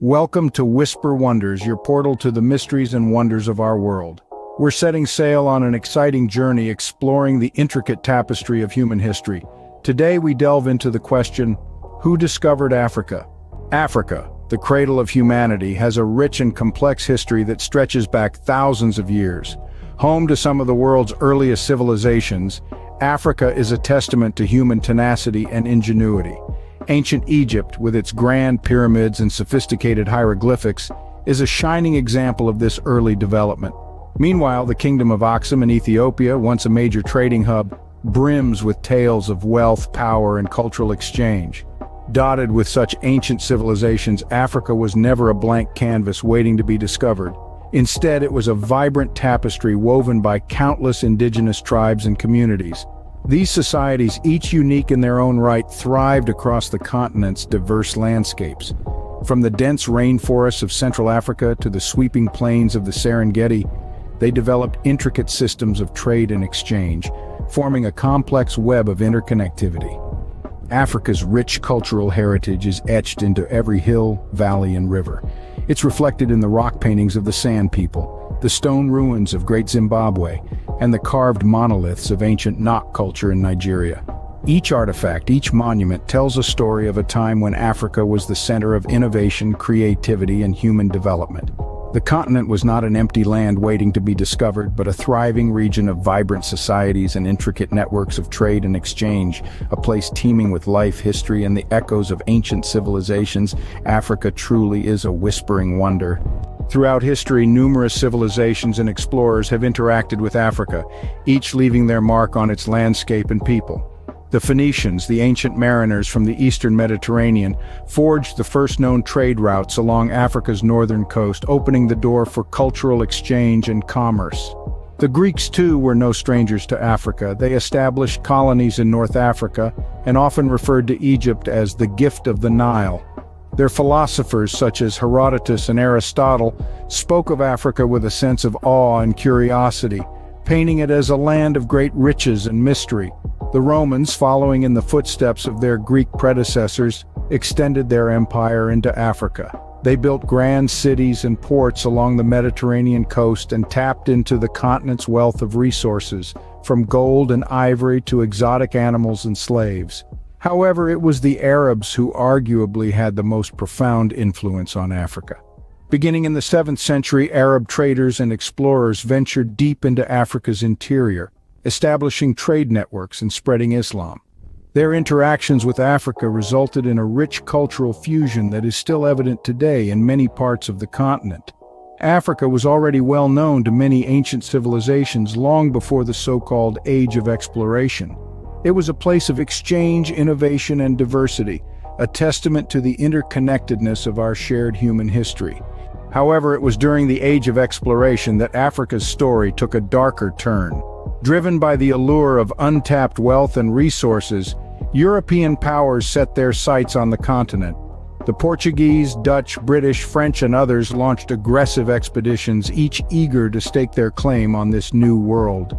Welcome to Whisper Wonders, your portal to the mysteries and wonders of our world. We're setting sail on an exciting journey exploring the intricate tapestry of human history. Today we delve into the question, who discovered Africa? Africa, the cradle of humanity, has a rich and complex history that stretches back thousands of years. Home to some of the world's earliest civilizations, Africa is a testament to human tenacity and ingenuity. Ancient Egypt, with its grand pyramids and sophisticated hieroglyphics, is a shining example of this early development. Meanwhile, the Kingdom of Aksum in Ethiopia, once a major trading hub, brims with tales of wealth, power, and cultural exchange. Dotted with such ancient civilizations, Africa was never a blank canvas waiting to be discovered. Instead, it was a vibrant tapestry woven by countless indigenous tribes and communities. These societies, each unique in their own right, thrived across the continent's diverse landscapes. From the dense rainforests of Central Africa to the sweeping plains of the Serengeti, they developed intricate systems of trade and exchange, forming a complex web of interconnectivity. Africa's rich cultural heritage is etched into every hill, valley, and river. It's reflected in the rock paintings of the Sand People, the stone ruins of Great Zimbabwe, and the carved monoliths of ancient Nok culture in Nigeria. Each artifact, each monument tells a story of a time when Africa was the center of innovation, creativity, and human development. The continent was not an empty land waiting to be discovered, but a thriving region of vibrant societies and intricate networks of trade and exchange, a place teeming with life, history, and the echoes of ancient civilizations. Africa truly is a whispering wonder. Throughout history, numerous civilizations and explorers have interacted with Africa, each leaving their mark on its landscape and people. The Phoenicians, the ancient mariners from the eastern Mediterranean, forged the first known trade routes along Africa's northern coast, opening the door for cultural exchange and commerce. The Greeks, too, were no strangers to Africa. They established colonies in North Africa and often referred to Egypt as the gift of the Nile. Their philosophers, such as Herodotus and Aristotle, spoke of Africa with a sense of awe and curiosity, painting it as a land of great riches and mystery. The Romans, following in the footsteps of their Greek predecessors, extended their empire into Africa. They built grand cities and ports along the Mediterranean coast and tapped into the continent's wealth of resources, from gold and ivory to exotic animals and slaves. However, it was the Arabs who arguably had the most profound influence on Africa. Beginning in the 7th century, Arab traders and explorers ventured deep into Africa's interior, establishing trade networks and spreading Islam. Their interactions with Africa resulted in a rich cultural fusion that is still evident today in many parts of the continent. Africa was already well known to many ancient civilizations long before the so-called Age of Exploration. It was a place of exchange, innovation, and diversity, a testament to the interconnectedness of our shared human history. However, it was during the Age of Exploration that Africa's story took a darker turn. Driven by the allure of untapped wealth and resources, European powers set their sights on the continent. The Portuguese, Dutch, British, French, and others launched aggressive expeditions, each eager to stake their claim on this new world.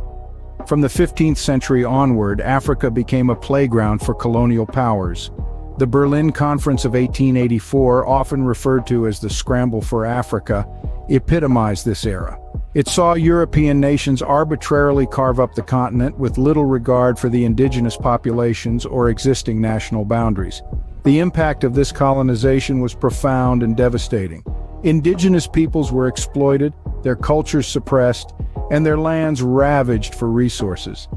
From the 15th century onward, Africa became a playground for colonial powers. The Berlin Conference of 1884, often referred to as the Scramble for Africa, epitomized this era. It saw European nations arbitrarily carve up the continent with little regard for the indigenous populations or existing national boundaries. The impact of this colonization was profound and devastating. Indigenous peoples were exploited, their cultures suppressed, and their lands ravaged for resources.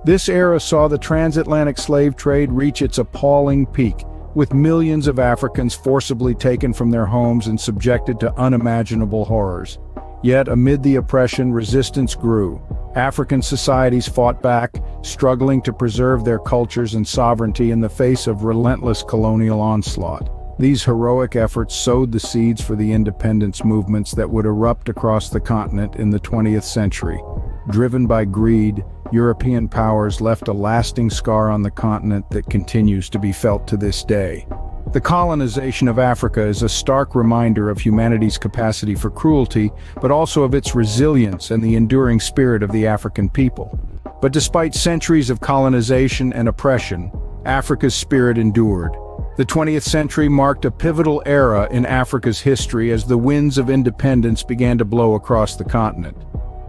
This era saw the transatlantic slave trade reach its appalling peak, with millions of Africans forcibly taken from their homes and subjected to unimaginable horrors. Yet, amid the oppression, resistance grew. African societies fought back, struggling to preserve their cultures and sovereignty in the face of relentless colonial onslaught. These heroic efforts sowed the seeds for the independence movements that would erupt across the continent in the 20th century. Driven by greed, European powers left a lasting scar on the continent that continues to be felt to this day. The colonization of Africa is a stark reminder of humanity's capacity for cruelty, but also of its resilience and the enduring spirit of the African people. But despite centuries of colonization and oppression, Africa's spirit endured. The 20th century marked a pivotal era in Africa's history as the winds of independence began to blow across the continent.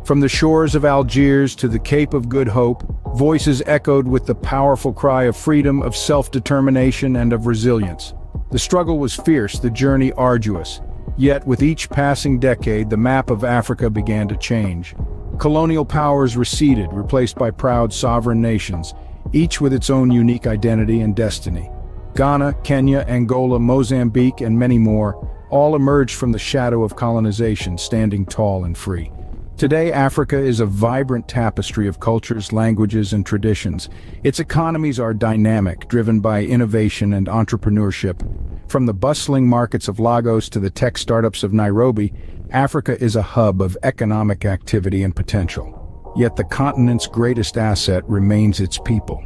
From the shores of Algiers to the Cape of Good Hope, voices echoed with the powerful cry of freedom, of self-determination, and of resilience. The struggle was fierce, the journey arduous. Yet, with each passing decade, the map of Africa began to change. Colonial powers receded, replaced by proud sovereign nations, each with its own unique identity and destiny. Ghana, Kenya, Angola, Mozambique, and many more all emerged from the shadow of colonization, standing tall and free. Today, Africa is a vibrant tapestry of cultures, languages, and traditions. Its economies are dynamic, driven by innovation and entrepreneurship. From the bustling markets of Lagos to the tech startups of Nairobi, Africa is a hub of economic activity and potential. Yet the continent's greatest asset remains its people.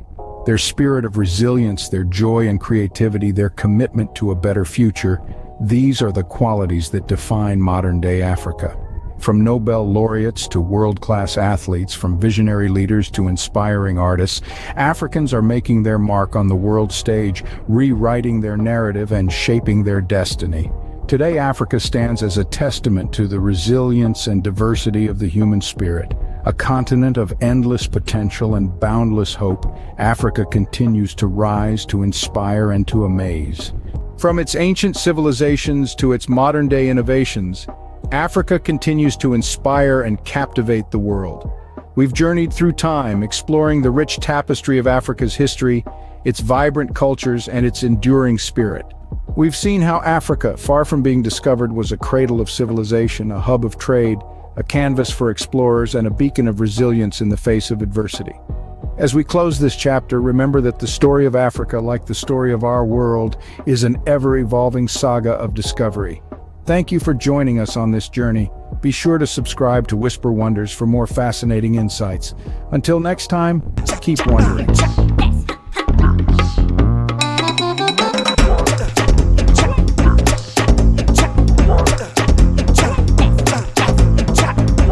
Their spirit of resilience, their joy and creativity, their commitment to a better future, these are the qualities that define modern-day Africa. From Nobel laureates to world-class athletes, from visionary leaders to inspiring artists, Africans are making their mark on the world stage, rewriting their narrative and shaping their destiny. Today, Africa stands as a testament to the resilience and diversity of the human spirit. A continent of endless potential and boundless hope, Africa continues to rise, to inspire, and to amaze. From its ancient civilizations to its modern-day innovations, Africa continues to inspire and captivate the world. We've journeyed through time, exploring the rich tapestry of Africa's history, its vibrant cultures, and its enduring spirit. We've seen how Africa, far from being discovered, was a cradle of civilization, a hub of trade, a canvas for explorers, and a beacon of resilience in the face of adversity. As we close this chapter, remember that the story of Africa, like the story of our world, is an ever-evolving saga of discovery. Thank you for joining us on this journey. Be sure to subscribe to Whisper Wonders for more fascinating insights. Until next time, keep wondering.